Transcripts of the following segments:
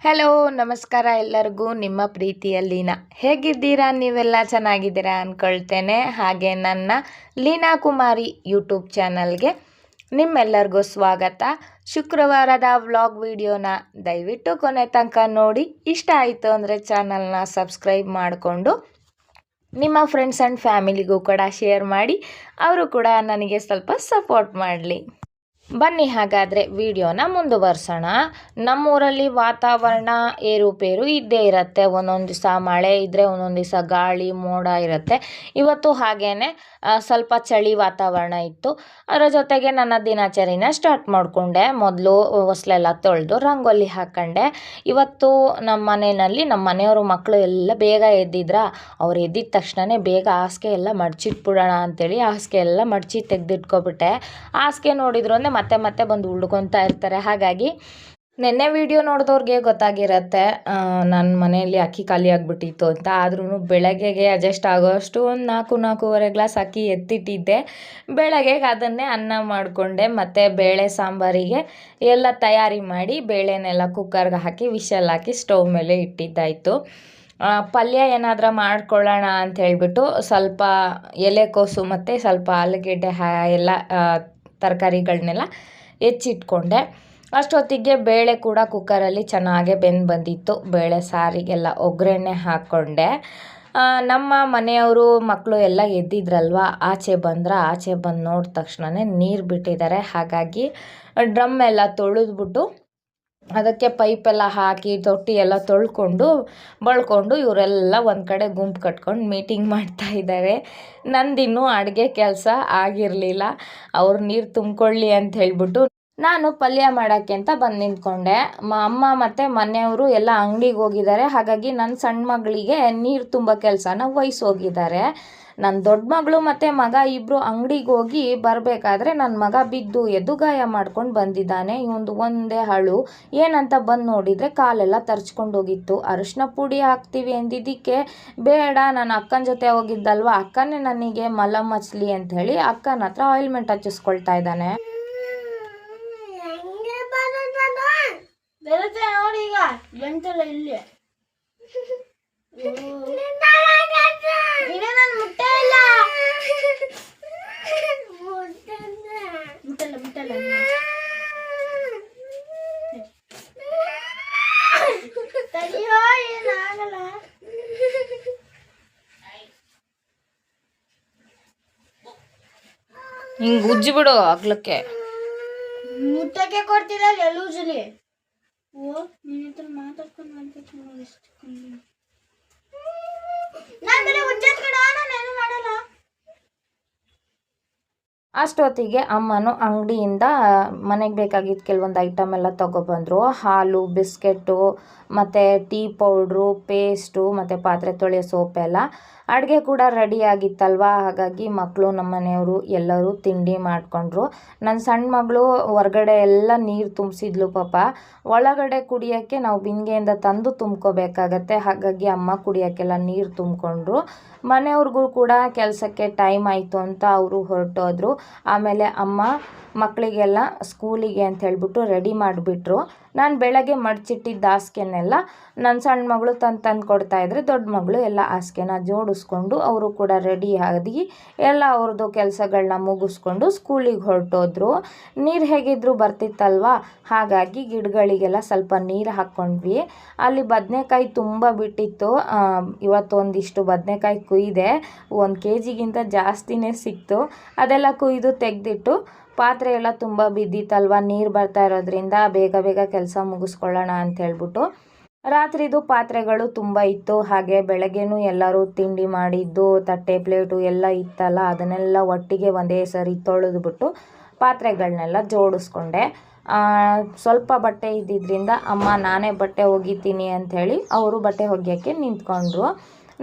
Hello ನಮಸ್ಕಾರ ಎಲ್ಲರಿಗೂ. ನಿಮ್ಮ ಪ್ರೀತಿಯ ಲೀನಾ. ಹೇಗಿದ್ದೀರಾ? ನೀವೆಲ್ಲ ಚೆನ್ನಾಗಿದ್ದೀರಾ ಅಂದ್ಕೊಳ್ತೇನೆ. ಹಾಗೆ ನನ್ನ ಲೀನಾ ಕುಮಾರಿ ಯೂಟ್ಯೂಬ್ ಚಾನಲ್ಗೆ ನಿಮ್ಮೆಲ್ಲರಿಗೂ ಸ್ವಾಗತ. ಶುಕ್ರವಾರದ ವ್ಲಾಗ್ ವಿಡಿಯೋನ ದಯವಿಟ್ಟು ಕೊನೆ ತನಕ ನೋಡಿ. ಇಷ್ಟ ಆಯಿತು ಅಂದರೆ ಚಾನಲ್ನ ಸಬ್ಸ್ಕ್ರೈಬ್ ಮಾಡಿಕೊಂಡು ನಿಮ್ಮ ಫ್ರೆಂಡ್ಸ್ ಆ್ಯಂಡ್ ಫ್ಯಾಮಿಲಿಗೂ ಕೂಡ ಶೇರ್ ಮಾಡಿ, ಅವರು ಕೂಡ ನನಗೆ ಸ್ವಲ್ಪ ಸಪೋರ್ಟ್ ಮಾಡಲಿ. ಬನ್ನಿ ಹಾಗಾದರೆ ವಿಡಿಯೋನ ಮುಂದುವರ್ಸೋಣ. ನಮ್ಮೂರಲ್ಲಿ ವಾತಾವರಣ ಏರುಪೇರು ಇದ್ದೇ ಇರುತ್ತೆ. ಒಂದೊಂದು ದಿವಸ ಮಳೆ ಇದ್ದರೆ ಒಂದೊಂದು ದಿವಸ ಗಾಳಿ ಮೋಡ ಇರುತ್ತೆ. ಇವತ್ತು ಹಾಗೇ ಸ್ವಲ್ಪ ಚಳಿ ವಾತಾವರಣ ಇತ್ತು. ಅದರ ಜೊತೆಗೆ ನನ್ನ ದಿನಚರಿನ ಸ್ಟಾರ್ಟ್ ಮಾಡಿಕೊಂಡೆ. ಮೊದಲು ಹೊಸ್ಲೆಲ್ಲ ತೊಳೆದು ರಂಗೋಲಿ ಹಾಕ್ಕೊಂಡೆ. ಇವತ್ತು ನಮ್ಮ ಮನೆಯಲ್ಲಿ ನಮ್ಮ ಮನೆಯವರು ಮಕ್ಕಳು ಎಲ್ಲ ಬೇಗ ಎದ್ದಿದ್ರ. ಅವ್ರು ಎದ್ದಿದ ತಕ್ಷಣವೇ ಬೇಗ ಹಾಸಿಗೆ ಎಲ್ಲ ಮಡಚಿಟ್ಬಿಡೋಣ ಅಂಥೇಳಿ ಹಾಸಿಗೆ ಎಲ್ಲ ಮಡಚಿ ತೆಗೆದಿಟ್ಕೊಬಿಟ್ಟೆ. ಹಾಸಿಗೆ ನೋಡಿದ್ರು ಅಂದರೆ ಮತ್ತೆ ಮತ್ತೆ ಬಂದು ಉಳ್ಕೊತಾ ಇರ್ತಾರೆ. ಹಾಗಾಗಿ ನೆನ್ನೆ ವಿಡಿಯೋ ನೋಡಿದವ್ರಿಗೆ ಗೊತ್ತಾಗಿರುತ್ತೆ ನನ್ನ ಮನೆಯಲ್ಲಿ ಅಕ್ಕಿ ಖಾಲಿ ಆಗಿಬಿಟ್ಟಿತ್ತು ಅಂತ. ಆದ್ರೂ ಬೆಳಗ್ಗೆಗೆ ಅಡ್ಜಸ್ಟ್ ಆಗೋಷ್ಟು ಒಂದು 4-4.5 ಗ್ಲಾಸ್ ಅಕ್ಕಿ ಎತ್ತಿಟ್ಟಿದ್ದೆ. ಬೆಳಗ್ಗೆಗೆ ಅದನ್ನೇ ಅನ್ನ ಮಾಡಿಕೊಂಡೆ. ಮತ್ತು ಬೇಳೆ ಸಾಂಬಾರಿಗೆ ಎಲ್ಲ ತಯಾರಿ ಮಾಡಿ ಬೇಳೆನೆಲ್ಲ ಕುಕ್ಕರ್ಗೆ ಹಾಕಿ ವಿಷಲ್ ಹಾಕಿ ಸ್ಟವ್ ಮೇಲೆ ಇಟ್ಟಿದ್ದಾಯಿತು. ಪಲ್ಯ ಏನಾದರೂ ಮಾಡ್ಕೊಳ್ಳೋಣ ಅಂತ ಹೇಳ್ಬಿಟ್ಟು ಸ್ವಲ್ಪ ಎಲೆಕೋಸು ಮತ್ತು ಸ್ವಲ್ಪ ಆಲೂಗೆಡ್ಡೆ ಎಲ್ಲ ತರಕಾರಿಗಳನ್ನೆಲ್ಲ ಹೆಚ್ಚಿಟ್ಕೊಂಡೆ. ಅಷ್ಟೊತ್ತಿಗೆ ಬೇಳೆ ಕೂಡ ಕುಕ್ಕರಲ್ಲಿ ಚೆನ್ನಾಗೆ ಬಂದಿತ್ತು. ಬೇಳೆ ಸಾರಿಗೆಲ್ಲ ಒಗ್ಗರಣೆ ಹಾಕ್ಕೊಂಡೆ. ನಮ್ಮ ಮನೆಯವರು ಮಕ್ಕಳು ಎಲ್ಲ ಎದ್ದಿದ್ರಲ್ವ, ಆಚೆ ಬಂದು ನೋಡಿದ ತಕ್ಷಣವೇ ನೀರು ಬಿಟ್ಟಿದ್ದಾರೆ. ಹಾಗಾಗಿ ಡ್ರಮ್ ಎಲ್ಲ ತೊಳೆದ್ಬಿಟ್ಟು ಅದಕ್ಕೆ ಪೈಪೆಲ್ಲ ಹಾಕಿ ತೊಟ್ಟಿ ಎಲ್ಲ ಬಳ್ಕೊಂಡು ಇವರೆಲ್ಲ ಒಂದು ಕಡೆ ಗುಂಪು ಕಟ್ಕೊಂಡು ಮೀಟಿಂಗ್ ಮಾಡ್ತಾಯಿದ್ದಾರೆ. ನಂದಿನ್ನೂ ಅಡುಗೆ ಕೆಲಸ ಆಗಿರಲಿಲ್ಲ. ಅವ್ರು ನೀರು ತುಂಬಿಕೊಳ್ಳಿ ಅಂತ ಹೇಳ್ಬಿಟ್ಟು ನಾನು ಪಲ್ಯ ಮಾಡೋಕ್ಕೆ ಅಂತ ಬಂದು ನಿಂತ್ಕೊಂಡೆ. ಅಮ್ಮ ಮತ್ತು ಮನೆಯವರು ಎಲ್ಲ ಅಂಗಡಿಗೆ ಹೋಗಿದ್ದಾರೆ. ಹಾಗಾಗಿ ನನ್ನ ಸಣ್ಣ ಮಗಳಿಗೆ ನೀರು ತುಂಬ ಕೆಲಸನ ವಹಿಸೋಗಿದ್ದಾರೆ. ನನ್ನ ದೊಡ್ಡ ಮಗಳು ಮತ್ತು ಮಗ ಇಬ್ಬರು ಅಂಗಡಿಗೆ ಹೋಗಿ ಬರಬೇಕಾದ್ರೆ ನನ್ನ ಮಗ ಬಿದ್ದು ಎದ್ದು ಗಾಯ ಮಾಡ್ಕೊಂಡು ಬಂದಿದ್ದಾನೆ. ಇವೊಂದು ಒಂದೇ ಹಳು. ಏನಂತ ಬಂದು ನೋಡಿದರೆ ಕಾಲೆಲ್ಲ ತರ್ಚ್ಕೊಂಡು ಹೋಗಿತ್ತು. ಅರಿಶಿನ ಪುಡಿ ಹಾಕ್ತೀವಿ ಅಂದಿದ್ದಕ್ಕೆ ಬೇಡ, ನಾನು ಅಕ್ಕನ ಜೊತೆ ಹೋಗಿದ್ದಲ್ವ, ಅಕ್ಕನೇ ನನಗೆ ಮಲಮ್ ಹಚ್ಚಲಿ ಅಂತ ಹೇಳಿ ಅಕ್ಕನ ಹತ್ರ ಆಯಿಲ್ಮೆಂಟ್ ಹಚ್ಚಿಸ್ಕೊಳ್ತಾ ಇದ್ದಾನೆ. ನೋಡಿ ಈಗ ಗಂಟೆಲ್ಲ ಇಲ್ಲಿ ನಾನು ಮುಟ್ಟೆ ಇಲ್ಲ, ಮುಟ್ಟಲ್ಲ ತಡಿಯೋ, ಏನಾಗಲ್ಲ. ಹಿಂಗೆ ಉಜ್ಜಿ ಬಿಡು ಅಗ್ಲಕ್ಕೆ. ಮುಟ್ಟಕ್ಕೆ ಕೊಡ್ತಿಲ್ಲ ಎಲ್ಲೂಜಲಿ. ಓ ನಿನ್ನ ಹತ್ರ ಮಾತಾಡ್ಕೊಂಡು ಮಾಡಲ್ಲ. ಅಷ್ಟೊತ್ತಿಗೆ ಅಮ್ಮನು ಅಂಗಡಿಯಿಂದ ಮನೆಗೆ ಬೇಕಾಗಿದ್ದು ಕೆಲವೊಂದು ಐಟಮ್ ಎಲ್ಲ ತೊಗೊಬಂದರು. ಹಾಲು, ಬಿಸ್ಕೆಟು ಮತ್ತು ಟೀ ಪೌಡ್ರು, ಪೇಸ್ಟು ಮತ್ತು ಪಾತ್ರೆ ತೊಳೆಯೋ ಸೋಪೆಲ್ಲ. ಅಡುಗೆ ಕೂಡ ರೆಡಿ ಆಗಿತ್ತಲ್ವ. ಹಾಗಾಗಿ ಮಕ್ಕಳು ನಮ್ಮ ಮನೆಯವರು ಎಲ್ಲರೂ ತಿಂಡಿ ಮಾಡಿಕೊಂಡ್ರು. ನನ್ನ ಸಣ್ಣ ಮಗಳು ಹೊರಗಡೆ ಎಲ್ಲ ನೀರು ತುಂಬಿಸಿದ್ಲು ಪಾಪ. ಒಳಗಡೆ ಕುಡಿಯೋಕ್ಕೆ ನಾವು ಬಿಂದಿಗೆಯಿಂದ ತಂದು ತುಂಬ್ಕೋಬೇಕಾಗತ್ತೆ. ಹಾಗಾಗಿ ಅಮ್ಮ ಕುಡಿಯೋಕ್ಕೆಲ್ಲ ನೀರು ತುಂಬಿಕೊಂಡ್ರು. ಮನೆಯವ್ರಿಗೂ ಕೂಡ ಕೆಲಸಕ್ಕೆ ಟೈಮ್ ಆಯಿತು ಅಂತ ಅವರು ಹೊರಟೋದ್ರು. ಆಮೇಲೆ ಅಮ್ಮ ಮಕ್ಕಳಿಗೆಲ್ಲ ಸ್ಕೂಲಿಗೆ ಅಂತ ಹೇಳ್ಬಿಟ್ಟು ರೆಡಿ ಮಾಡಿಬಿಟ್ರು. ನಾನು ಬೆಳಗ್ಗೆ ಮಡಚಿಟ್ಟಿದ್ದ ಹಾಸಿಗೆನೆಲ್ಲ ನನ್ನ ಸಣ್ಣ ಮಗಳು ತಂದು ಕೊಡ್ತಾಯಿದ್ರೆ, ದೊಡ್ಡ ಮಗಳು ಎಲ್ಲ ಹಾಸಿಗೆನ ಜೋಡಿಸ್ಕೊಂಡು ಅವರು ಕೂಡ ರೆಡಿ ಆಗಿ ಎಲ್ಲ ಅವ್ರದ್ದು ಕೆಲಸಗಳನ್ನ ಮುಗಿಸ್ಕೊಂಡು ಸ್ಕೂಲಿಗೆ ಹೊರಟೋದ್ರು. ನೀರು ಹೇಗಿದ್ರು ಬರ್ತಿತ್ತಲ್ವ, ಹಾಗಾಗಿ ಗಿಡಗಳಿಗೆಲ್ಲ ಸ್ವಲ್ಪ ನೀರು ಹಾಕ್ಕೊಂಡ್ವಿ. ಅಲ್ಲಿ ಬದನೆಕಾಯಿ ತುಂಬ ಬಿಟ್ಟಿತ್ತು. ಇವತ್ತು ಒಂದಿಷ್ಟು ಬದನೆಕಾಯಿ ಕುಯ್ದೆ. 1 kg ಜಾಸ್ತಿನೇ ಸಿಕ್ತು. ಅದೆಲ್ಲ ಕುಯ್ದು ತೆಗೆದಿಟ್ಟು ಪಾತ್ರೆ ಎಲ್ಲ ತುಂಬ ಬಿದ್ದಿತ್ತಲ್ವ, ನೀರು ಬರ್ತಾ ಇರೋದ್ರಿಂದ ಬೇಗ ಕೆಲಸ ಮುಗಿಸ್ಕೊಳ್ಳೋಣ ಅಂತ ಹೇಳ್ಬಿಟ್ಟು ರಾತ್ರಿದು ಪಾತ್ರೆಗಳು ತುಂಬ ಇತ್ತು. ಹಾಗೆ ಬೆಳಗ್ಗೆನೂ ಎಲ್ಲರೂ ತಿಂಡಿ ಮಾಡಿದ್ದು ತಟ್ಟೆ ಪ್ಲೇಟು ಎಲ್ಲ ಇತ್ತಲ್ಲ, ಅದನ್ನೆಲ್ಲ ಒಟ್ಟಿಗೆ ಒಂದೇ ಸರಿ ತೊಳೆದ್ಬಿಟ್ಟು ಪಾತ್ರೆಗಳನ್ನೆಲ್ಲ ಜೋಡಿಸ್ಕೊಂಡೆ. ಸ್ವಲ್ಪ ಬಟ್ಟೆ ಇದ್ದಿದ್ದರಿಂದ ಅಮ್ಮ ನಾನೇ ಬಟ್ಟೆ ಒಗಿತೀನಿ ಅಂಥೇಳಿ ಅವರು ಬಟ್ಟೆ ಒಗೆಯೋಕ್ಕೆ ನಿಂತ್ಕೊಂಡ್ರು.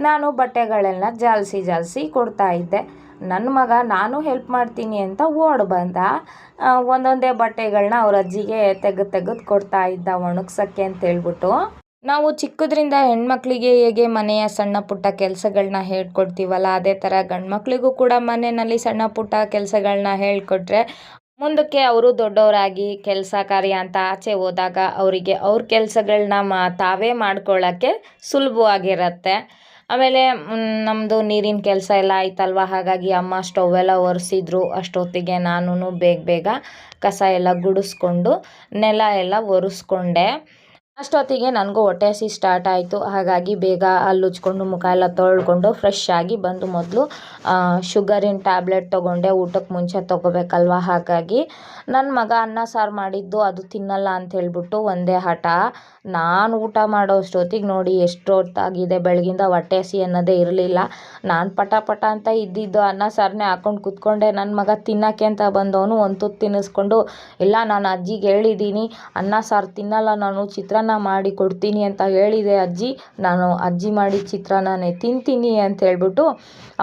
ನಾನು ಬಟ್ಟೆಗಳೆಲ್ಲ ಜಾಲಿಸಿ ಕೊಡ್ತಾಯಿದ್ದೆ. ನನ್ನ ಮಗ ನಾನು ಹೆಲ್ಪ್ ಮಾಡ್ತೀನಿ ಅಂತ ಬಂದ. ಒಂದೊಂದೇ ಬಟ್ಟೆಗಳನ್ನ ಅವ್ರ ಅಜ್ಜಿಗೆ ತೆಗೆದು ಕೊಡ್ತಾ ಇದ್ದ ಒಣಗ್ಸೋಕ್ಕೆ ಅಂತ ಹೇಳ್ಬಿಟ್ಟು. ನಾವು ಚಿಕ್ಕದ್ರಿಂದ ಹೆಣ್ಮಕ್ಳಿಗೆ ಹೇಗೆ ಮನೆಯ ಸಣ್ಣ ಪುಟ್ಟ ಕೆಲಸಗಳನ್ನ ಹೇಳ್ಕೊಡ್ತೀವಲ್ಲ, ಅದೇ ಥರ ಗಂಡು ಮಕ್ಕಳಿಗೂ ಕೂಡ ಮನೆಯಲ್ಲಿ ಸಣ್ಣ ಪುಟ್ಟ ಕೆಲಸಗಳನ್ನ ಹೇಳ್ಕೊಟ್ರೆ ಮುಂದಕ್ಕೆ ಅವರು ದೊಡ್ಡವರಾಗಿ ಕೆಲಸ ಕಾರ್ಯ ಅಂತ ಆಚೆ ಹೋದಾಗ ಅವರಿಗೆ ಅವ್ರ ಕೆಲಸಗಳನ್ನ ತಾವೇ ಮಾಡ್ಕೊಳ್ಳೋಕ್ಕೆ ಸುಲಭವಾಗಿರುತ್ತೆ. ಆಮೇಲೆ ನಮ್ಮದು ನೀರಿನ ಕೆಲಸ ಎಲ್ಲ ಆಯ್ತಲ್ವ, ಹಾಗಾಗಿ ಅಮ್ಮ ಸ್ಟವ್ ಎಲ್ಲ ಒರೆಸಿದ್ರು. ಅಷ್ಟೊತ್ತಿಗೆ ನಾನು ಬೇಗ ಕಸ ಎಲ್ಲ ಗುಡಿಸ್ಕೊಂಡು ನೆಲ ಎಲ್ಲ ಒರೆಸ್ಕೊಂಡೆ. ಅಷ್ಟೊತ್ತಿಗೆ ನನಗೂ ಹೊಟ್ಟೆ ಹಸಿ ಸ್ಟಾರ್ಟ್ ಆಯಿತು. ಹಾಗಾಗಿ ಬೇಗ ಹಲ್ಲುಜ್ಕೊಂಡು ಮುಖ ಎಲ್ಲ ತೊಳ್ಕೊಂಡು ಫ್ರೆಶ್ ಆಗಿ ಬಂದು ಮೊದಲು ಶುಗರಿನ ಟ್ಯಾಬ್ಲೆಟ್ ತೊಗೊಂಡೆ. ಊಟಕ್ಕೆ ಮುಂಚೆ ತೊಗೋಬೇಕಲ್ವ, ಹಾಗಾಗಿ ನನ್ನ ಮಗ ಅನ್ನ ಸಾರು ಮಾಡಿದ್ದು ಅದು ತಿನ್ನಲ್ಲ ಅಂತ ಹೇಳ್ಬಿಟ್ಟು ಒಂದೇ ಹಠ. ನಾನು ಊಟ ಮಾಡೋ ಅಷ್ಟೊತ್ತಿಗೆ ನೋಡಿ ಎಷ್ಟು ಹೊತ್ತಾಗಿದೆ. ಬೆಳಗಿಂದ ಹೊಟ್ಟೆ ಹಸಿ ಅನ್ನೋದೇ ಇರಲಿಲ್ಲ. ನಾನು ಪಟ ಅಂತ ಇದ್ದಿದ್ದು ಅನ್ನ ಸಾರನ್ನೇ ಹಾಕ್ಕೊಂಡು ಕೂತ್ಕೊಂಡೆ. ನನ್ನ ಮಗ ತಿನ್ನೋಕ್ಕೆ ಅಂತ ಬಂದವನು ಒಂದು ತುತ್ತು ತಿನ್ನಿಸ್ಕೊಂಡು, ಇಲ್ಲ ನಾನು ಅಜ್ಜಿಗೆ ಹೇಳಿದ್ದೀನಿ ಅನ್ನ ಸಾರು ತಿನ್ನಲ್ಲ, ನಾನು ಚಿತ್ರಾನ್ನ ಮಾಡಿ ಕೊಡ್ತೀನಿ ಅಂತ ಹೇಳಿದೆ ಅಜ್ಜಿ, ನಾನು ಅಜ್ಜಿ ಮಾಡಿ ಚಿತ್ರಾನ್ನನೇ ತಿಂತೀನಿ ಅಂತ ಹೇಳ್ಬಿಟ್ಟು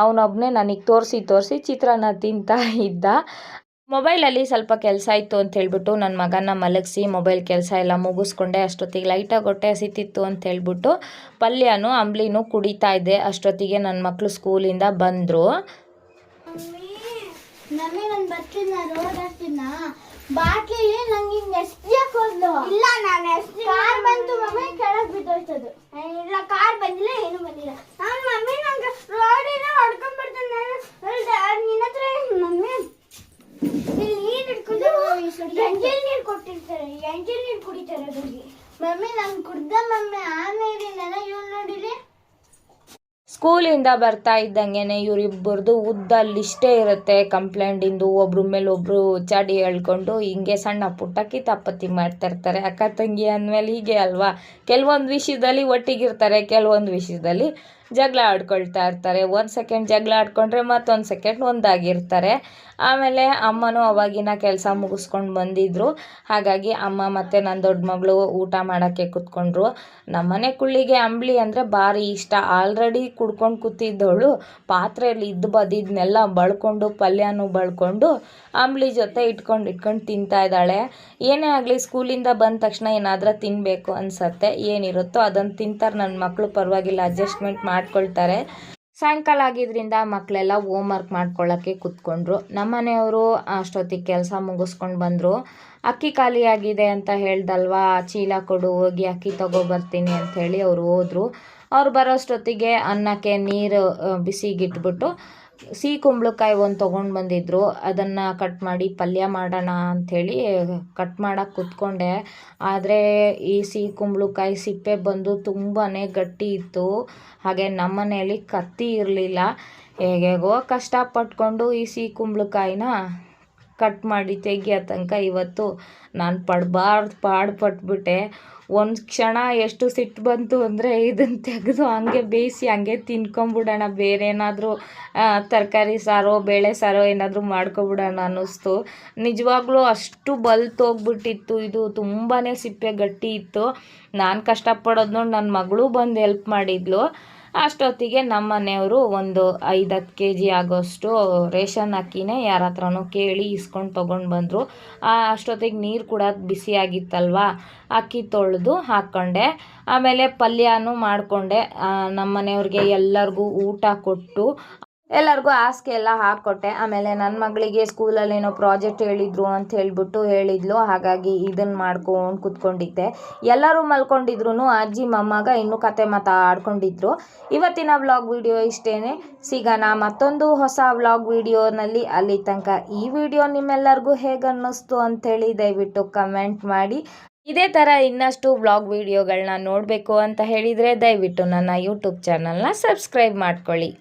ಅವನೊಬ್ಬನೇ ನನಗೆ ತೋರಿಸಿ ಚಿತ್ರಾನ್ನ ತಿಂತಾ ಇದ್ದ. ಮೊಬೈಲಲ್ಲಿ ಸ್ವಲ್ಪ ಕೆಲಸ ಇತ್ತು ಅಂತ ಹೇಳ್ಬಿಟ್ಟು ನನ್ನ ಮಗನ ಮಲಗಿಸಿ ಮೊಬೈಲ್ ಕೆಲಸ ಎಲ್ಲ ಮುಗಿಸ್ಕೊಂಡೆ. ಅಷ್ಟೊತ್ತಿಗೆ ಲೈಟಾಗಿ ಹೊಟ್ಟೆ ಹಸಿತಿತ್ತು ಅಂತ ಹೇಳ್ಬಿಟ್ಟು ಪಲ್ಯನೂ ಅಂಬ್ಲಿನೂ ಕುಡಿತಾ ಇದ್ದೆ. ಅಷ್ಟೊತ್ತಿಗೆ ನನ್ನ ಮಕ್ಕಳು ಸ್ಕೂಲಿಂದ ಬಂದರು. ಬಾಟ್ಲಿ ನಂಗೆ ಹಿಂಗೆ ಎಸ್ಯಾಕ್ ಹೋದ್ಲು. ಇಲ್ಲ ನಾನು ಎಸ್ದಿ ಕಾರ್ ಬಂತು ಮಮ್ಮಿ, ಕೆಳಗೆ ಬಿದ್ದೋಯ್ತದು. ಇಲ್ಲ ಕಾರ್ ಬಂದಿಲ್ಲ, ಏನು ಬಂದಿಲ್ಲ. ನಾನು ಮಮ್ಮಿ ನಂಗೆ ರೋಡಿನ ಹೊಡ್ಕೊಂಡ್ ಬರ್ತಾನೆ. ನಿನ್ನ ಹತ್ರ ಮಮ್ಮಿ ಇಲ್ಲಿ ನೀರು ಹಿಡ್ಕೊಂಡು ಎಂಜಲ್ ನೀರು ಕೊಟ್ಟಿರ್ತಾರೆ, ಎಂಜಲ್ ನೀರು ಕುಡಿತಾರೆ ಹೋಗಿ. ಮಮ್ಮಿ ನಾನು ಕುಡ್ದ ಮಮ್ಮಿ ಆಮೇಲೆ ಇವಳು ನೋಡಿರಿ. ಸ್ಕೂಲಿಂದ ಬರ್ತಾ ಇದ್ದಂಗೆ ಇವರಿಬ್ಬರದು ಉದ್ದ ಲಿಸ್ಟೇ ಇರುತ್ತೆ ಕಂಪ್ಲೇಂಟಿಂದು. ಒಬ್ರ ಮೇಲೆ ಒಬ್ಬರು ಚಾಡಿ ಹೇಳ್ಕೊಂಡು ಹಿಂಗೆ ಸಣ್ಣ ಪುಟ್ಟ ಕಿತಾಪತಿ ಮಾಡ್ತಾಯಿರ್ತಾರೆ. ಅಕ್ಕ ತಂಗಿ ಅಂದಮೇಲೆ ಹೀಗೆ ಅಲ್ವಾ, ಕೆಲವೊಂದು ವಿಷಯದಲ್ಲಿ ಒಟ್ಟಿಗಿರ್ತಾರೆ, ಕೆಲವೊಂದು ವಿಷಯದಲ್ಲಿ ಜಗಳ ಆಡ್ಕೊಳ್ತಾ ಇರ್ತಾರೆ. 1 ಸೆಕೆಂಡ್ ಜಗಳ ಆಡ್ಕೊಂಡ್ರೆ ಮತ್ತೊಂದು ಸೆಕೆಂಡ್ ಒಂದಾಗಿರ್ತಾರೆ. ಆಮೇಲೆ ಅಮ್ಮನೂ ಅವಾಗಿನ ಕೆಲಸ ಮುಗಿಸ್ಕೊಂಡು ಬಂದಿದ್ದರು. ಹಾಗಾಗಿ ಅಮ್ಮ ಮತ್ತು ನನ್ನ ದೊಡ್ಡ ಮಗಳು ಊಟ ಮಾಡೋಕ್ಕೆ ಕೂತ್ಕೊಂಡ್ರು. ನಮ್ಮನೆ ಕುಳ್ಳಿಗೆ ಅಂಬ್ಲಿ ಅಂದರೆ ಭಾರಿ ಇಷ್ಟ. ಆಲ್ರೆಡಿ ಕುಡ್ಕೊಂಡು ಕೂತಿದ್ದವಳು ಪಾತ್ರೆಯಲ್ಲಿ ಬದಿದ್ನೆಲ್ಲ ಬಳ್ಕೊಂಡು ಪಲ್ಯನೂ ಬಳ್ಕೊಂಡು ಅಂಬ್ಲಿ ಜೊತೆ ಇಟ್ಕೊಂಡು ತಿಂತಾ ಇದ್ದಾಳೆ. ಏನೇ ಆಗಲಿ ಸ್ಕೂಲಿಂದ ಬಂದ ತಕ್ಷಣ ಏನಾದರೂ ತಿನ್ನಬೇಕು ಅನಿಸತ್ತೆ. ಏನಿರುತ್ತೋ ಅದನ್ನು ತಿಂತಾರೆ ನನ್ನ ಮಕ್ಕಳು, ಪರವಾಗಿಲ್ಲ, ಅಡ್ಜಸ್ಟ್ಮೆಂಟ್ ಮಾಡ್ಕೊಳ್ತಾರೆ. ಸಾಯಂಕಾಲ ಆಗಿದ್ದರಿಂದ ಮಕ್ಕಳೆಲ್ಲ ಹೋಮ್ವರ್ಕ್ ಮಾಡ್ಕೊಳ್ಳೋಕ್ಕೆ ಕೂತ್ಕೊಂಡ್ರು. ನಮ್ಮನೆಯವರು ಅಷ್ಟೊತ್ತಿಗೆ ಕೆಲಸ ಮುಗಿಸ್ಕೊಂಡು ಬಂದರು. ಅಕ್ಕಿ ಖಾಲಿಯಾಗಿದೆ ಅಂತ ಹೇಳ್ದಲ್ವಾ, ಚೀಲ ಕೊಡು ಹೋಗಿ ಅಕ್ಕಿ ತೊಗೊಬರ್ತೀನಿ ಅಂಥೇಳಿ ಅವರು ಹೋದರು. ಅವ್ರು ಬರೋಷ್ಟೊತ್ತಿಗೆ ಅನ್ನಕ್ಕೆ ನೀರು ಬಿಸಿಗಿಟ್ಬಿಟ್ಟು ಸಿಹಿ ಕುಂಬಳಕಾಯಿ ಒಂದು ತೊಗೊಂಡು ಬಂದಿದ್ದರು. ಅದನ್ನು ಕಟ್ ಮಾಡಿ ಪಲ್ಯ ಮಾಡೋಣ ಅಂಥೇಳಿ ಕಟ್ ಮಾಡೋಕ್ಕೆ ಕೂತ್ಕೊಂಡೆ. ಆದರೆ ಈ ಸಿಹಿ ಕುಂಬಳಕಾಯಿ ಸಿಪ್ಪೆ ಬಂದು ತುಂಬಾ ಗಟ್ಟಿ ಇತ್ತು. ಹಾಗೆ ನಮ್ಮ ಮನೆಯಲ್ಲಿ ಕತ್ತಿ ಇರಲಿಲ್ಲ. ಹೇಗೇಗೋ ಕಷ್ಟಪಟ್ಕೊಂಡು ಈ ಸಿಹಿ ಕುಂಬಳಕಾಯಿನ ಕಟ್ ಮಾಡಿ ತೆಗಿಯೋ ತನಕ ಇವತ್ತು ನಾನು ಪಾಡುಪಟ್ಬಿಟ್ಟೆ. ಒಂದು ಕ್ಷಣ ಎಷ್ಟು ಸಿಟ್ಟು ಬಂತು ಅಂದರೆ ಇದನ್ನು ತೆಗೆದು ಹಂಗೆ ಬೇಯಿಸಿ ಹಂಗೆ ತಿನ್ಕೊಂಬಿಡೋಣ, ಬೇರೆ ಏನಾದರೂ ತರಕಾರಿ ಸಾರೋ ಬೇಳೆ ಸಾರೋ ಏನಾದರೂ ಮಾಡ್ಕೊಬಿಡೋಣ ಅನ್ನಿಸ್ತು. ನಿಜವಾಗ್ಲೂ ಅಷ್ಟು ಬಲ್ತೋಗ್ಬಿಟ್ಟಿತ್ತು. ಇದು ತುಂಬಾ ಸಿಪ್ಪೆ ಗಟ್ಟಿ ಇತ್ತು. ನಾನು ಕಷ್ಟಪಡೋದು ನೋಡಿ ನನ್ನ ಮಗಳು ಬಂದು ಹೆಲ್ಪ್ ಮಾಡಿದ್ಲು. ಅಷ್ಟೊತ್ತಿಗೆ ನಮ್ಮ ಮನೆಯವರು ಒಂದು 5-10 kg ಆಗೋಷ್ಟು ರೇಷನ್ ಅಕ್ಕಿನೇ ಯಾರ ಹತ್ರನೂ ಕೇಳಿ ಇಸ್ಕೊಂಡು ತೊಗೊಂಡು ಬಂದರು. ಅಷ್ಟೊತ್ತಿಗೆ ನೀರು ಕೂಡ ಬಿಸಿಯಾಗಿತ್ತಲ್ವ, ಅಕ್ಕಿ ತೊಳೆದು ಹಾಕ್ಕೊಂಡೆ. ಆಮೇಲೆ ಪಲ್ಯನೂ ಮಾಡಿಕೊಂಡೆ. ನಮ್ಮ ಮನೆಯವ್ರಿಗೆ ಎಲ್ಲರಿಗೂ ಊಟ ಕೊಟ್ಟು ಎಲ್ಲರಿಗೂ ಹಾಸಿಗೆ ಎಲ್ಲ ಹಾಕ್ಕೊಟ್ಟೆ. ಆಮೇಲೆ ನನ್ನ ಮಗಳಿಗೆ ಸ್ಕೂಲಲ್ಲಿ ಏನೋ ಪ್ರಾಜೆಕ್ಟ್ ಹೇಳಿದ್ರು ಅಂತ ಹೇಳಿದ್ಲು. ಹಾಗಾಗಿ ಇದನ್ನು ಮಾಡ್ಕೊಂಡು ಕೂತ್ಕೊಂಡಿದ್ದೆ. ಎಲ್ಲರೂ ಮಲ್ಕೊಂಡಿದ್ರು, ಅಜ್ಜಿ ಮೊಮ್ಮಗ ಇನ್ನೂ ಕತೆ ಮಾತಾಡ್ಕೊಂಡಿದ್ರು. ಇವತ್ತಿನ ವ್ಲಾಗ್ ವಿಡಿಯೋ ಇಷ್ಟೇ. ಸಿಗೋಣ ಮತ್ತೊಂದು ಹೊಸ ವ್ಲಾಗ್ ವಿಡಿಯೋನಲ್ಲಿ. ಅಲ್ಲಿ ತನಕ ಈ ವಿಡಿಯೋ ನಿಮ್ಮೆಲ್ಲರಿಗೂ ಹೇಗೆ ಅನ್ನಿಸ್ತು ಅಂಥೇಳಿ ದಯವಿಟ್ಟು ಕಮೆಂಟ್ ಮಾಡಿ. ಇದೇ ಥರ ಇನ್ನಷ್ಟು ವ್ಲಾಗ್ ವಿಡಿಯೋಗಳನ್ನ ನೋಡಬೇಕು ಅಂತ ಹೇಳಿದರೆ ದಯವಿಟ್ಟು ನನ್ನ ಯೂಟ್ಯೂಬ್ ಚಾನಲ್ನ ಸಬ್ಸ್ಕ್ರೈಬ್ ಮಾಡ್ಕೊಳ್ಳಿ.